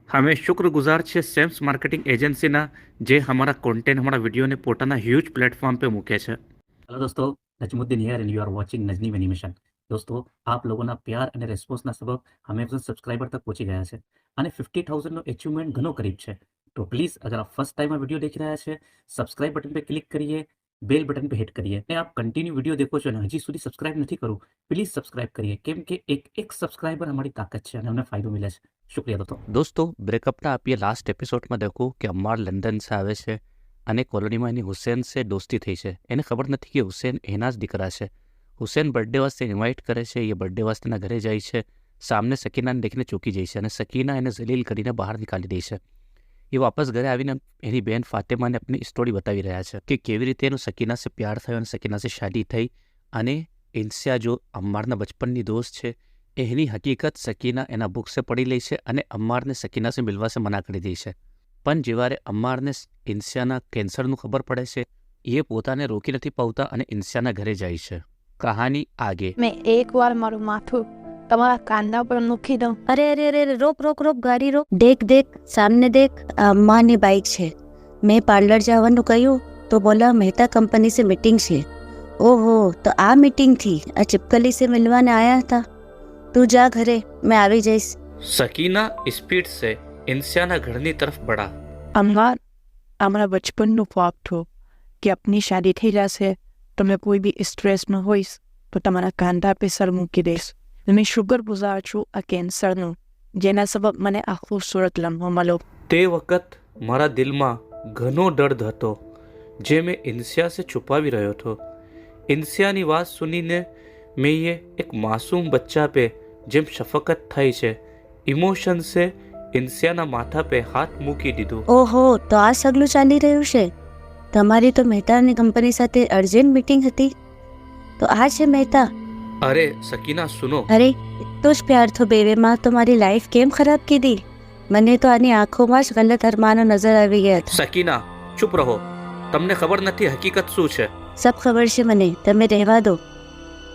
અમે શુક્રગુજાર છીએ Sam's marketing એજન્સીના, જે અમારા કોન્ટેન્ટ, અમારા વિડીયોને પોતાના હ્યુજ પ્લેટફॉर्म पे મૂકે છે. હેલો દોસ્તો, Najmuddin here and you are watching Najneem animation. દોસ્તો, આપ લોકોના પ્યાર અને રેસ્પોન્સના સબબ અમે સબસ્ક્રાइबर तक પહોંચી ગયા છે અને 50,000નો અચીવમેન્ટ ઘણો કરીબ છે. તો પ્લીઝ, અગર આપ ફર્સ્ટ ટાઈમ આ વિડીયો દેખી રહ્યા છે, સબસ્ક્રાઇબ બટન पे ક્લિક કરીએ, બેલ બટન पे હિટ કરીએ અને આપ કન્ટિન્યુ વિડીયો દેખો છો અને હજી સુધી સબસ્ક્રાઇબ નથી કરું, પ્લીઝ સબસ્ક્રાઇબ કરીએ, કેમ કે એક સબસ્ક્રાइबर અમારી તાકાત છે અને અમને ફાયદો मिले છે. शुक्रिया दोस्तों. ब्रेकअपના આપીએ લાસ્ટ એપિસોડમાં देखो કે અમ્માર લંડન से આવે છે અને કોલોનીમાં એની હુસેન से દોસ્તી થઈ છે. એને ખબર નથી કે હુસેન એના જ દીકરા છે. હુસેન બર્થડે વાસ્તે ઇન્વાઇટ કરે છે. એ બર્થડે વાસ્તે એના ઘરે જાય છે. સામને સકીનાને દેખીને ચોંકી જાય છે અને સકીના એને જલીલ કરીને બહાર નીકાળી દે છે. એ વાપસ ઘરે આવીને એની બહેન ફાતેમાને આપણી સ્ટોરી બતાવી રહ્યા છે કે કેવી રીતે એનું સકીના સે પ્યાર થયો અને સકીના સે શાદી થઈ અને ઇન્સિયા જો અમ્મારના બચપનની દોસ્ત છે એની હકીકત સકીના એના બુક સે પડી લે છે અને અમ્મારને સકીના સે મિલવા સે મના કરી દે છે. પણ જેવારે અમ્મારને ઇન્સિયાના કેન્સરનું ખબર પડે છે, એ પોતાને રોકી નથી પાવતા અને ઇન્સિયાના ઘરે જાય છે. કહાની આગે. મેં એકવાર મારું માથું તમારા કાંદા પર મૂકી દઉં. અરે અરે અરે રોક રોક રોક, ગાડી રોક. દેખ સામને દેખ, આ અમ્માની બાઇક છે. મેં પાર્લર જવાનું કહ્યું તો બોલા મહેતા કંપની સે મીટિંગ છે. ઓહો, તો આ મીટિંગ થી આ ચિપકલી સે મિલવાને આયા હતા. તું જા ઘરે, મેં આવી જઈશ. સકીના સ્પીડ સે ઇન્સિયાના ઘરની તરફ બઢા. અમાર અમારા બચપનનો ખ્વાબ થો કે આપની શાદી થઈ જશે તો મેં કોઈ બી સ્ટ્રેસમાં હોઈશ તો તમારા કાંધા पे સર મૂકી દઈશ. મેં શુક્રગુજાર છું આ કેન્સરનું, જેના સબબ મને આ ખૂબસૂરત લમ્હો મળ્યો. તે વખત મારા દિલમાં ઘણો દર્દ હતો, જે મેં ઇન્સિયા સે છુપાવી રહ્યો હતો. ઇન્સિયાની વાત સુનીને મેં એક માસૂમ બચ્ચા पे જેમ શફકત થઈ છે, ઇમોશન સે ઇન્સિયાના માથા पे હાથ મૂકી દીધું. ઓહો, તો આ સગલું ચાલી રહ્યું છે. તમારી તો મહેતાની કંપની સાથે અર્જન્ટ મીટિંગ હતી. તો આ છે મહેતા. અરે સકીના સુનો. અરે તો જ પ્યાર થો બેવેમાં તો મારી લાઈફ કેમ ખરાબ કીધી. મને તો આની આંખોમાં જ ગલત અરમાનો નજર આવી ગયા હતા. સકીના, ચૂપ રહો. તમને ખબર નથી હકીકત શું છે. સબ ખબર છે મને, તમે રહેવા દો.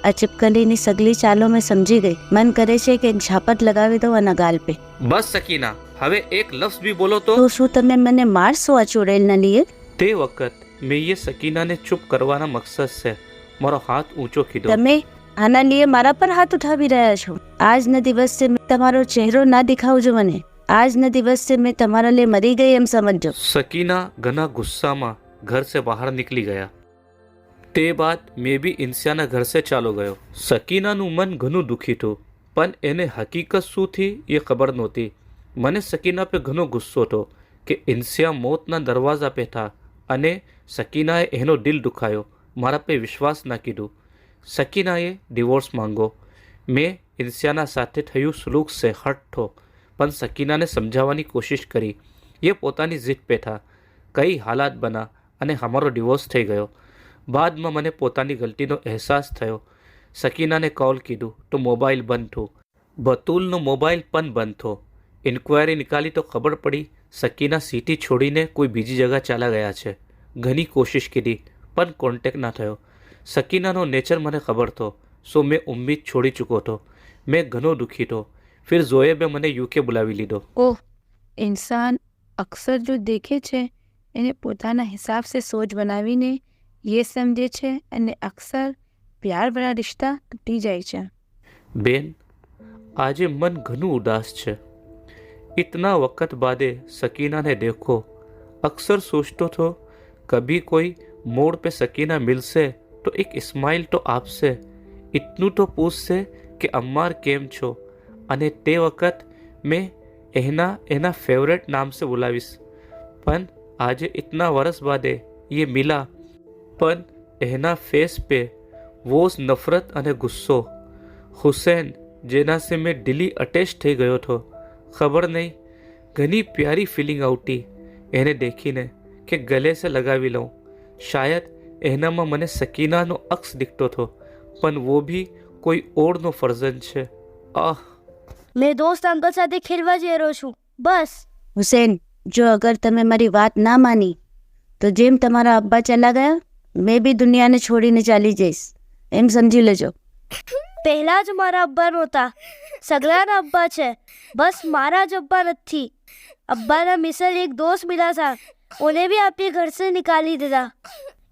આ ચિપકલીની સગલી ચાલો મેં સમજી ગઈ. મન કરે છે કે ઝાપટ લગાવી દો આના ગાલ पे. બસ સકીના, હવે એક લફ્ઝ બી બોલો તો. તો શું તમે મને મારશો આ ચુડેલના લીએ? તે વખત મેં સકીનાને ચૂપ કરવાના મકસદ છે મારો હાથ ઊંચો કીધો. તમે આના લીએ મારા પર હાથ ઉઠાવી રહ્યા છો. આજના દિવસે તમારો ચહેરો ના દિખાવજો મને. આજના દિવસે મેં તમારા લીએ મરી ગઈ એમ સમજજો. સકીના ઘણા ગુસ્સામાં ઘર से બહાર નીકળી ગયા. તે બાદ મેં બી ઇન્સિયાના ઘર से ચાલો ગયો. સકીનાનું મન ઘણું દુઃખી હતું, પણ એને હકીકત શું થી એ ખબર નહોતી. મને સકીના पे ઘણો ગુસ્સો હતો કે ઇન્સિયા મોતના દરવાજા पे था અને સકીનાએ એનો દિલ દુખાયો, મારા पे વિશ્વાસ ના કીધું. સકીનાએ ડિવોર્સ માંગો. મેં ઇન્સિયાના સાથે થયું સુલુક से હટ થો, પણ સકીનાને સમજાવવાની કોશિશ કરી. એ પોતાની જીદ पे था. કઈ હાલાત બના અને અમારો ડિવોર્સ થઈ ગયો. બાદમાં મને પોતાની ગલતીનો અહેસાસ થયો. સકીનાને કોલ કીધું તો મોબાઈલ બંધ થયો. બતુલનો મોબાઈલ પણ બંધ થયો. ઇન્ક્વાયરી નિકાલી તો ખબર પડી સકીના સિટી છોડીને કોઈ બીજી જગા ચાલા ગયા છે. ઘણી કોશિશ કીધી પણ કોન્ટેક્ટ ના થયો. સકીનાનો નેચર મને ખબર હતો, સો મેં ઉમ્મીદ છોડી ચૂકો હતો. મેં ઘણો દુઃખી હતો. ફિર ઝોએબે મને યુકે બોલાવી લીધો. ઓહ, ઇન્સાન અક્સર જો દેખે છે એને પોતાના હિસાબ સે સોચ બનાવીને એ સમજે છે અને અક્સર પ્યાર ભરા રિશ્તા તૂટી જાય છે. બેન, આજે મન ઘણું ઉદાસ છે. इतना वक्त बादे सकीना ने देखो. अक्सर सोचतो थो कभी कोई मोड़ पे सकीना मिलसे तो एक स्माइल तो आपसे, इतनू तो पूछसे કે અમ્માર કેમ છો, અને તે વખત મેં એના ફેવરેટ નામ से બોલાવીશ. પણ આજે इतना वर्ष बादे ये मिला, પણ એના ફેસ पे वो નફરત અને ગુસ્સો. હુસૈન, જેના से મેં દિલી અટેચ થઈ ગયો હતો. ખબર નહીં, ઘણી પ્યારી ફિલિંગ આવતી એને દેખીને કે ગલે સે લગાવી લઉં. શાયદ એનામાં મને સકીનાનો અક્ષ દીખતો હતો, પણ वो भी કોઈ ઓરનો ફરજન છે. આહ, મેં દોસ્ત અંકલ સાથે ખેલવા જઈ રહ્યો છું, બસ. હુસેન, જો અગર તમે મારી વાત ના માની તો જેમ તમારા અબ્બા ચલા ગયા, મેં બી દુનિયાને છોડીને ચાલી જઈશ, એમ સમજી લેજો. પહેલા જ મારા અબ્બા નહોતા. સગલાના અબ્બા છે, બસ મારા જ अब्बा નથી. अब्बा ना मिसल एक दोस्त मिला था, उन्हें भी आपके घर से निकाली दिया.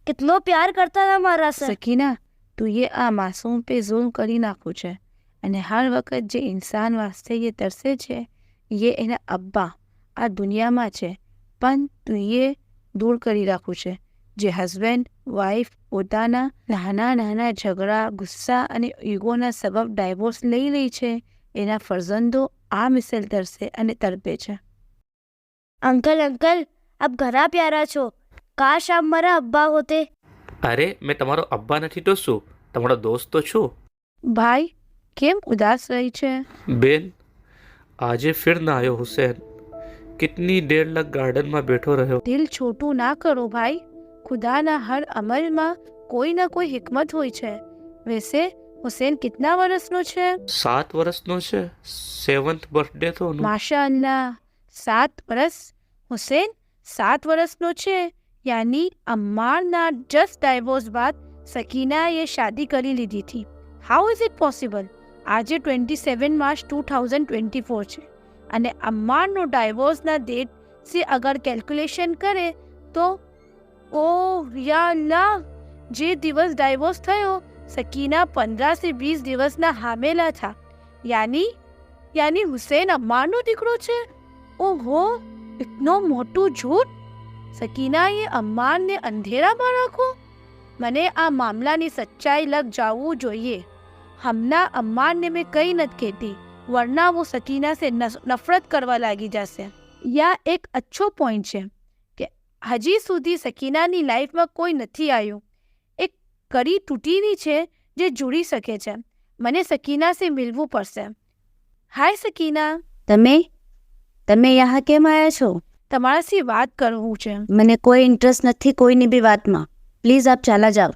कितना प्यार करता था हमारा से. સકીના, તું એ આ માસૂમ પે ઝુલ્મ કરી નાખું છે અને હર વખત જે ઇન્સાન વાસ્તે એ તરસે છે એ એના અબ્બા આ દુનિયામાં છે, પણ તું એ દૂર કરી રાખું છે. જે હસબન્ડ વાઈફ પોતાના નાના નાના ઝઘડા, ગુસ્સા અને ઈગોના સબબ ડાયવોર્સ લઈ લે છે, એના ફરજંદો આ મિસલ તરસે અને તડપે છે. अंकल अंकल आप घना प्यारा छो. काश आप मारा अब्बा होते. અરે મેં તમારો અબ્બા નથી તો શું, તમારો દોસ્ત તો છું. ભાઈ કેમ ઉદાસ રહી છે? બેન, આજે ફિર ના આવ્યો હુસૈન. કિતની દેર લગ ગાર્ડનમાં બેઠો રહ્યો. દિલ છોટું ના કરો ભાઈ, ખુદાના હર અમલમાં કોઈ ના કોઈ હિકમત હોય છે. વૈસે હુસૈન કિતના વર્ષનો છે? 7 વર્ષનો છે. 7th બર્થડે તો એનો. માશા અલ્લાહ, 7 વર્ષ. હુસૈન 7 વર્ષનો છે, યાની અમ્મારના જસ્ટ ડાયવોર્સ બાદ સકીનાએ શાદી કરી લીધી હતી. How is it possible? આજે 27 માર્ચ 2024 છે અને અમ્મારનો ડાયવોર્સના ડેટ से अगर कैलकुलेशन करे तो ओ या अल्लाह, જે દિવસ ડાયવોર્સ થયો સકીના 15 से 20 દિવસના હામેલા થા. યાની હુસૈન અમ્મારનો દીકરો છે. ઓહો, ઇતનો મોટું झूठ. સકીનાએ અમ્મારને અંધેરામાં રાખો. મને આ મામલાની સચ્ચાઈ લગ જાવું જોઈએ. હમણાં અમ્મારને મેં કંઈ નથી કહેતી, વરના वो સકીના से નફરત કરવા લાગી જશે. યા એક અચ્છો પોઈન્ટ છે કે હજી સુધી સકીનાની લાઈફમાં કોઈ નથી આવ્યું. એક કડી તૂટીની છે જે જોડી શકે છે. મને સકીના સે મિલવું પડશે. હાય સકીના. તમે યહાં કેમ આવ્યા છો? તમારાથી વાત કરવું છે. મને કોઈ ઇન્ટરેસ્ટ નથી કોઈની બી વાતમાં. પ્લીઝ આપ ચાલા જાઓ.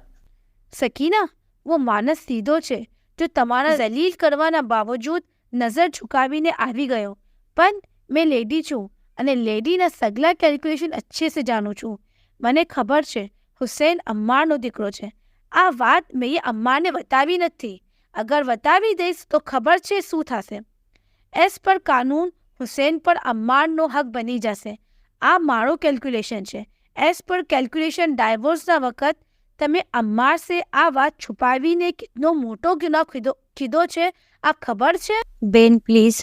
સકીના, वो માણસ સીધો છે જો તમારા જલીલ કરવાના બાવજૂદ નજર ઝુકાવીને આવી ગયો. પણ મેં લેડી છું અને લેડીના સગલા કેલ્ક્યુલેશન અચ્છે સે જાણું છું. મને ખબર છે હુસૈન અમ્મારનો દીકરો છે. આ વાત મેં એ અમ્મારને બતાવી નથી. અગર બતાવી દઈશ તો ખબર છે શું થશે. એસ પર કાનૂન હુસૈન પર અમ્મારનો હક બની જશે. આ મારો કેલ્ક્યુલેશન છે. એસ પર કેલ્ક્યુલેશન ડાયવોર્સના વખત તમે અમ્માર સે આ વાત છુપાવીને કેટલો મોટો ગુનાહ કીધો છે આ ખબર છે? બેન પ્લીઝ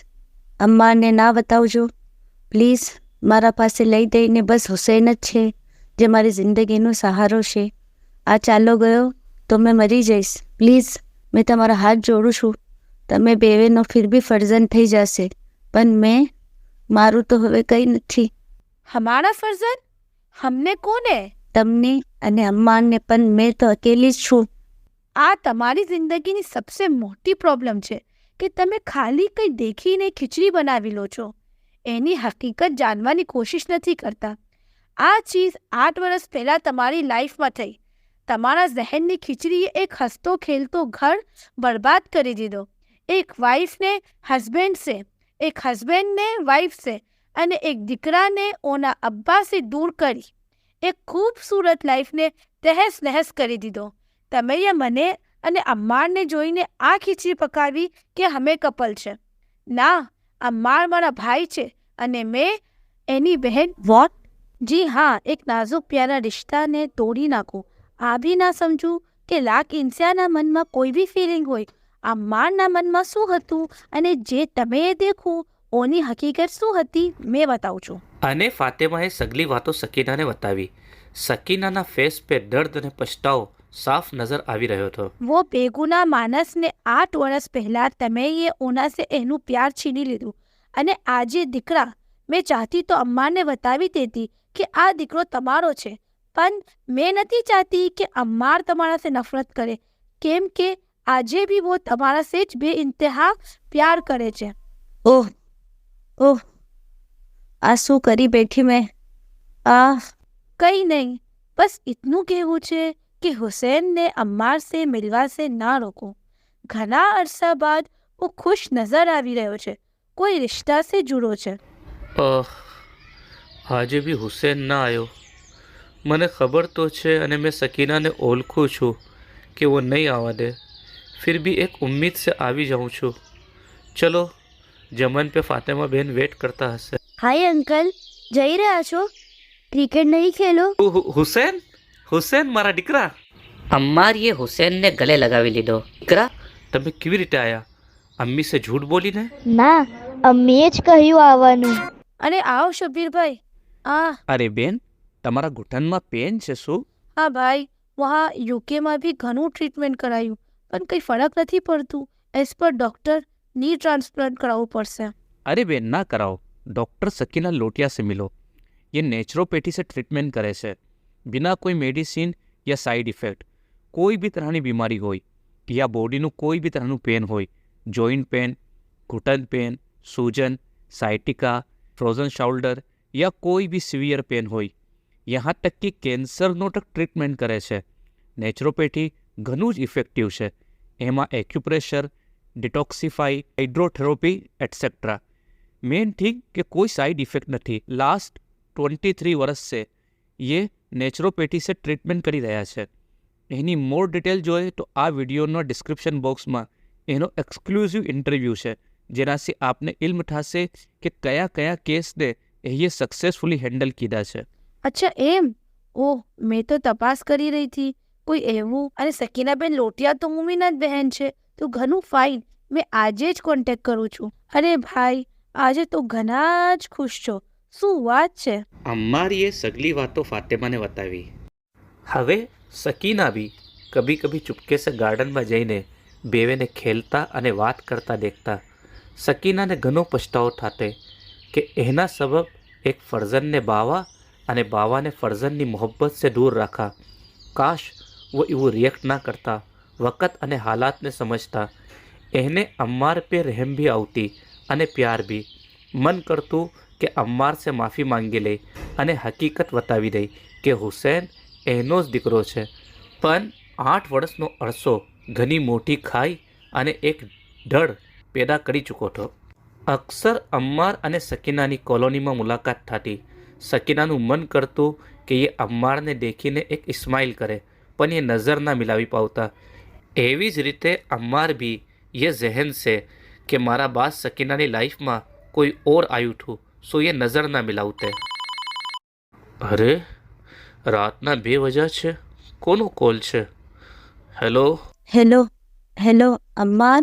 અમ્માને ના બતાવજો પ્લીઝ. મારા પાસે લઈ દઈને બસ હુસૈન જ છે જે મારી જિંદગીનો સહારો છે. આ ચાલો ગયો તો મેં મરી જઈશ. પ્લીઝ મેં તમારા હાથ જોડું છું. તમે બેવેનો ફિર બી ફરજન થઈ જશે, પણ મારું તો હવે કંઈ નથી. હમારા ફરજન? હમને કોને? તમને અને અમ્માને, પણ મેં તો અકેલી જ છું. આ તમારી જિંદગીની સબસે મોટી પ્રોબ્લેમ છે કે તમે ખાલી કંઈ દેખીને ખીચડી બનાવી લો છો. એની હકીકત જાણવાની કોશિશ નથી કરતા. આ ચીજ 8 વર્ષ પહેલાં તમારી લાઈફમાં થઈ. તમારા ઝહેનની ખીચડીએ એક હસતો ખેલતો ઘર બરબાદ કરી દીધો. એક વાઈફને હસબેન્ડ સે, એક હસબેન્ડને વાઈફ સે અને એક દીકરાને ઓના અબ્બા સે દૂર કરી એક ખૂબસૂરત લાઈફને તહેસ નહેસ કરી દીધો. તમે મને અને અમ્મારને જોઈને આ ખીચડી પકાવી કે અમે કપલ છે? ના, અમ્માર મારા ભાઈ છે અને મેં એની બહેન. વોટ? જી હા, એક નાજુક પ્યારા રિશ્તાને તોડી નાખું. આ બી ના સમજું કે લાખ ઇન્સાના મનમાં કોઈ બી ફિલિંગ હોય. અમ્મારના મનમાં શું હતું અને જે તમે દેખું ઓની હકીકત શું હતી મેં બતાવું છું. અને ફાતેમાએ સગલી વાતો સકીનાને બતાવી. સકીનાના ફેસ પે દર્દ અને પછતાવો સાફ નજર આવી રહ્યો હતો. वो બેગુના માણસને 8 વર્ષ પહેલા તમે ઓના સે એનું પ્યાર છીની લીધું અને આજે દીકરા. મેં ચાહતી તો અમ્માને બતાવી દેતી કે આ દીકરો તમારો છે, પણ મેં નથી ચાહતી કે અમ્માર તમારા સે નફરત કરે, કેમ કે આજે બી वो તમારા સે જ બે ઇંતહા પ્યાર કરે છે. ઓહ ઓહ, આ શું કરી બેઠી મેં? કંઈ નહીં, બસ ઇતનું કહેવું છે કે હુસૈનને અમ્માર સે મિલવા સે ના રોકો. ઘણા અરસા બાદ वो ખુશ નજર આવી રહ્યો છે, કોઈ રિશ્તા સે જુડો છે. આજે બી હુસૈન ના આવ્યો. મને ખબર તો છે અને મેં સકીનાને ઓળખું છું કે वो નહીં આવવા દે. फिर भी एक उम्मीद से આવી જાઉં છું. ચલો જમન पे फातिमा बहन वेट करता હશે. हाय अंकल જઈ રહ્યા છો ક્રિકેટ નહીં ખેલો? હુસેન હુસેન મારા દીકરા, અમ્માર એ હુસેનને ગલે લગાવી લીધો. દીકરા, તમે કેવી રીતે આયા? અમ્મી સે ઝૂઠ બોલીને? ના, અમ્મીએ જ કહ્યું આવવાનું. અને આવો શબીરભાઈ. અરે બેન, તમારા ઘૂંટણમાં પેન છે શું? હા ભાઈ, વहाँ યુકેમાં બી ઘણું ટ્રીટમેન્ટ કરાયું પણ કંઈ ફરક નથી પડતું. એઝ પર ડૉક્ટર ની ટ્રાન્સપ્લાન્ટ કરાવવું પડશે. अरे बेन ना कराओ, डॉक्टर सकीना लोटिया से मिलो. ये नेचुरोपैथी से ट्रीटमेंट करे છે बिना कोई मेडिसिन या साइड इफेक्ट. કોઈ બી તરહની બીમારી હોય યા બોડીનું કોઈ બી તરહનું પેન હોય, જોઈન્ટ પેન, ઘૂંટણ પેન, સૂજન, સાયટિકા, ફ્રોઝન શોલ્ડર યા કોઈ બી સિવિયર પેન હોય, યહાં તક કે કેન્સરનો તક ટ્રીટમેન્ટ કરે છે. નેચુરોપેથી ઘણું જ ઇફેક્ટિવ છે. એમાં acupressure, detoxify, hydrotherapy etcetera. Main thing कि कोई साइड इफेक्ट नहीं. लास्ट 23 वर्ष से ये नेचुरोपैथी से ट्रीटमेंट કરી રહ્યા છે. એની મોર ડિટેલ જોઈએ તો આ વિડીયોના ડિસ્ક્રિપ્શન બોક્સમાં એનો એક્સક્લુઝિવ ઇન્ટરવ્યૂ છે, જેનાથી આપને ઇલ્મ થશે કે કયા કયા કેસને એ સક્સેસફુલી હેન્ડલ કીધા છે. અચ્છા એમ? ઓહ, મેં તો તપાસ કરી રહી હતી કોઈ એવું. અને સકીનાબેન લોટિયા તો મુમીના જ બહેન છે, તો ઘણું ફાઇન. મેં આજે જ કોન્ટેક્ટ કરું છું. અરે ભાઈ, આજે તો ઘણા જ ખુશ છો. શું વાત છે? અમ્મારીએ સગલી વાતો ફાતિમાને બતાવી. હવે સકીના બી કભી કભી ચુપકે સે ગાર્ડનમાં જઈને બેવેને ખેલતા અને વાત કરતા દેખતા સકીનાને ઘણો પછતાવો થાતે કે એના સબબ એક ફરઝનને બાવા અને બાવાને ફરઝનની મોહબ્બત સે દૂર રાખા. કાશ वो એવું રિએક્ટ ના કરતા, વक़્ત અને હાલાતને સમજતા. એને અમ્માર पे रहम भी આવતી અને પ્યાર બી. મન કરતું કે અમ્માર સે માફી માંગી લે અને હકીકત બતાવી દે કે હુસૈન એનો જ દીકરો છે. પણ 8 વર્ષનો અરસો ઘણી મોટી ખાઈ અને એક ડર પેદા કરી ચૂકો હતો. અક્સર અમ્માર અને સકીનાની કોલોનીમાં મુલાકાત થતી. સકીનાનું મન કરતું કે એ અમ્મારને દેખીને એક ઇસ્માઇલ કરે, પણ એ નજર ના મિલાવી પાવતા. એવી જ રીતે અમ્માર બી ये जहन से कि मारा बात सकीनानी लाइफ में कोई और आयु थू, सो ये नज़र ना मिलावते. अरे रातना 2 वजह છે, કોનો કોલ છે? Hello hello hello Ammar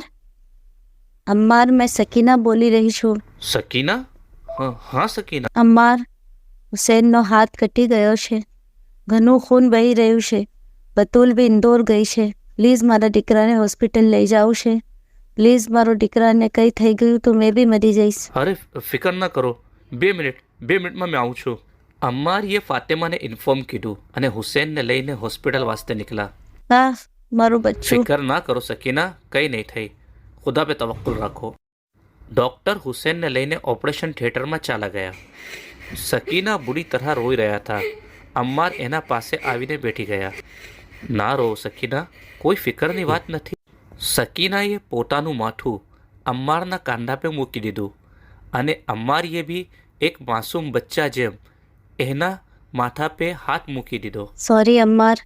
Ammar मैं सकीना बोली रही છું. સકીના? હા સકીના. અમ્માર, હુસૈનનો હાથ કટી ગયો છે. ઘણું ખૂન વહી રહ્યું છે. બતુલ બી ઇન્દોર ગઈ છે. પ્લીઝ મારા દીકરાને હોસ્પિટલ લઈ જાવ છે. પ્લીઝ મારો દીકરાને કંઈ થઈ ગયું તો મેં બી મરી જઈશ. અરે ફિકર ના કરો, 2 મિનિટમાં મેં આવું છું. અમ્મારીએ ફાતિમાને ઇન્ફોર્મ કીધું અને હુસૈનને લઈને હોસ્પિટલ વાસ્તે નીકળ્યા. હા, મારું બચ્ચું. ફિકર ના કરો સકીના, કંઈ નહીં થઈ. ખુદા પે તવક્કુલ રાખો. ડૉક્ટર હુસૈનને લઈને ઓપરેશન થિયેટરમાં ચાલા ગયા. સકીના બુરી તરહ રોઈ રહ્યા હતા. અમ્માર એના પાસે આવીને બેઠી ગયા. ના રો સકીના, કોઈ ફિકરની વાત નથી. સકીનાએ પોતાનું માથું અમ્મારના કાંધા પર મૂકી દીધું અને અમ્મારીએ બી એક માસૂમ બચ્ચા જેમ એના માથા પે હાથ મૂકી દીધો. સોરી અમ્માર,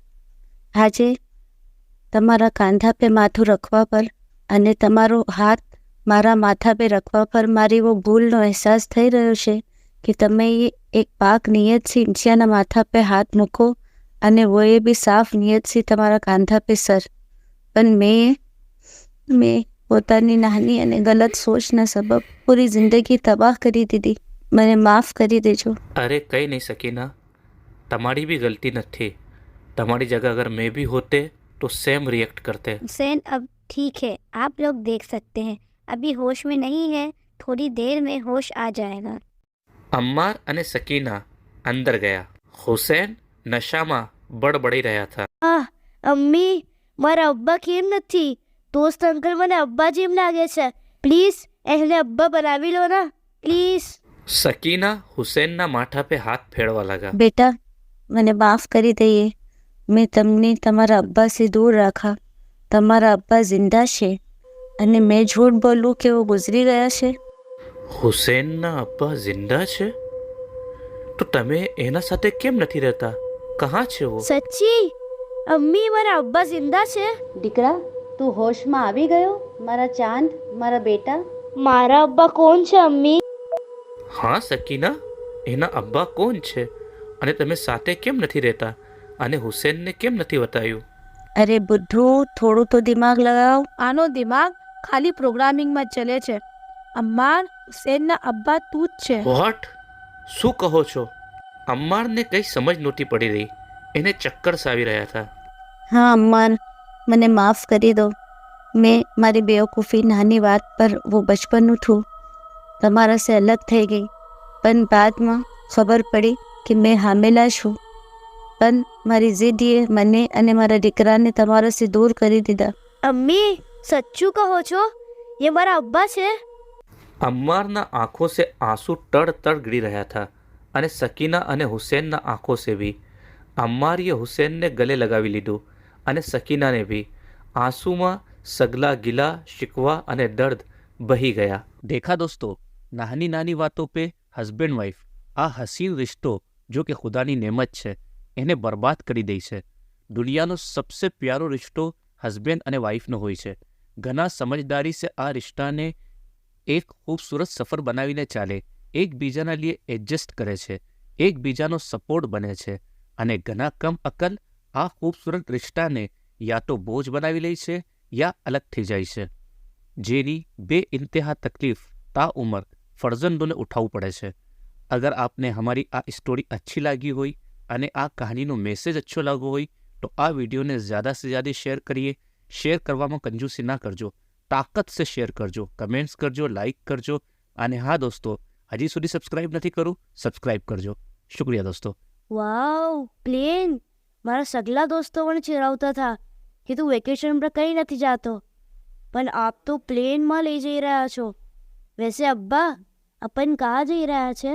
આજે તમારા કાંધા પે માથું રખવા પર અને તમારો હાથ મારા માથા પે રખવા પર મારી वो ભૂલનો અહેસાસ થઈ રહ્યો છે કે તમે એક પાક નિયતથી ઇન્સિયાના માથા પે હાથ મૂકો અને वो એ બી સાફ નિયતથી તમારા કાંધા પે સર. પણ મેં પોતાની નાની અને ગલત સોચના સબબ પૂરી જિંદગી તબાહ કરી દીધી. મને માફ કરી દેજો. અરે કંઈ નહીં સકીના, તમારી બી ગલતી નથી. તમારી જगह अगर मैं भी होते तो सेम रिएक्ट करते. हुसैन अब ठीक है, आप लोग देख सकते हैं. अभी होश में नहीं है, थोड़ी देर में होश आ जाएगा. અમ્માર અને સકીના અંદર ગયા. હુસૈન નશામાં બડબડી રહ્યા હતા. અમ્મી, મારા અબ્બા કેમ નથી? દોસ્ત અંકલ મને અબ્બા જેમ લાગે છે. પ્લીઝ એને અબ્બા બનાવી લો ના, પ્લીઝ. સકીના હુસૈનના માથા પે હાથ ફેરવા લાગા. બેટા, મને માફ કરી દઈએ. મેં તમને તમારા અબ્બાથી દૂર રાખા. તમારા અબ્બા જિંદા છે અને મેં झूठ બોલું કે वो ગુજરી ગયા છે? હુસૈનના અબ્બા જિંદા છે? તો તમે એના સાથે કેમ નથી રહેતા? કહાં છે वो? સચ્ચી? અમ્મી, મારા અબ્બા જિંદા છે? દીકરા, તું હોશમાં આવી ગયો મારા ચાંદ, મારા બેટા? મારા અબ્બા કોણ છે અમ્મી? હા સકીના, એના અબ્બા કોણ છે અને તમે સાથે કેમ નથી રહેતા અને હુસેનને કેમ નથી બતાવ્યું? અરે બુઢ્ઢુ, થોડું તો દિમાગ લગાવ. આનો દિમાગ ખાલી પ્રોગ્રામિંગમાં જ ચલે છે. અમ્માર, હુસેનના અબ્બા તું જ છે. વોટ? શું કહો છો? અમ્મારને કંઈ સમજ નહોતી પડી રહી, એને ચક્કર આવી રહ્યા હતા. હા અમ્માર, મને માફ કરી દો. મેં મારી બેવકૂफ़ी નાની વાત પર वो બચપનનું થયું, તમારા से अलग થઈ ગઈ. પણ બાદમાં ખબર પડી કે મેં હામેલા છું. પણ મારી જીદે મને અને મારા દીકરાને તમારાથી દૂર કરી દીધા. અમ્મી સચ્ચું કહો છો? ये મારા અબ્બા છે? अम्मारना आंखों से आंसू तड़ तड़ गिरी रहा था અને સકીના અને હુસેનના આંખો સે ભી. અમ્મારીએ હુસેનને ગલે લગાવી લીધું અને સકીનાને ભી. આંસુમાં સગલા ગિલા, શિકવા અને દર્દ બહી ગયા. દેખા દોસ્તો, નાની નાની વાતો પે હસબેન્ડ વાઇફ આ હસીન રિશ્તો જો કે ખુદાની નેમત છે એને બરબાદ કરી દે છે. દુનિયાનો સબસે પ્યારો રિશ્તો હસબેન્ડ અને વાઇફનો હોય છે. ઘણા સમજદારી સે આ રિશ્તાને એક ખૂબસૂરત સફર બનાવીને ચાલે, એકબીજાના લીએ એડજસ્ટ કરે છે, એકબીજાનો સપોર્ટ બને છે. અને ઘણા કમ અકલ આ ખૂબસૂરત રિશ્તાને યા તો બોજ બનાવી લે છે યા અલગ થઈ જાય છે, જેની બે ઇન્તહા તકલીફ તા ઉંમર ફરજંદોને ઉઠાવવું પડે છે. અગર આપને હમારી આ સ્ટોરી अच्छी લાગી હોય અને આ કહાનીનો મેસેજ અચ્છો લાગ્યો હોય તો આ વિડીયોને ज़्यादा से ज़्यादा શેર કરીએ. શેર કરવામાં કંજૂસી ના કરજો, તાકત સે શેર કરજો, કમેન્ટ્સ કરજો, લાઇક કરજો. અને હા દોસ્તો, હજી સુધી સબસ્ક્રાઇબ નથી કરું, સબસ્ક્રાઇબ કરજો. શુક્રિયા દોસ્તો. વાવ, પ્લેન! મારા સગલા દોસ્તો પણ ચિરાવતા હતા કે તું વેકેશન પર કંઈ નથી જાતો, પણ આપ તો પ્લેનમાં લઈ જઈ રહ્યા છો. વૈસે અબ્બા, अपन कहाँ જઈ રહ્યા છે?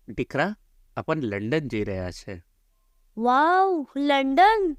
દીકરા, આપણ લંડન જઈ રહ્યા છે. વાવ, લંડન!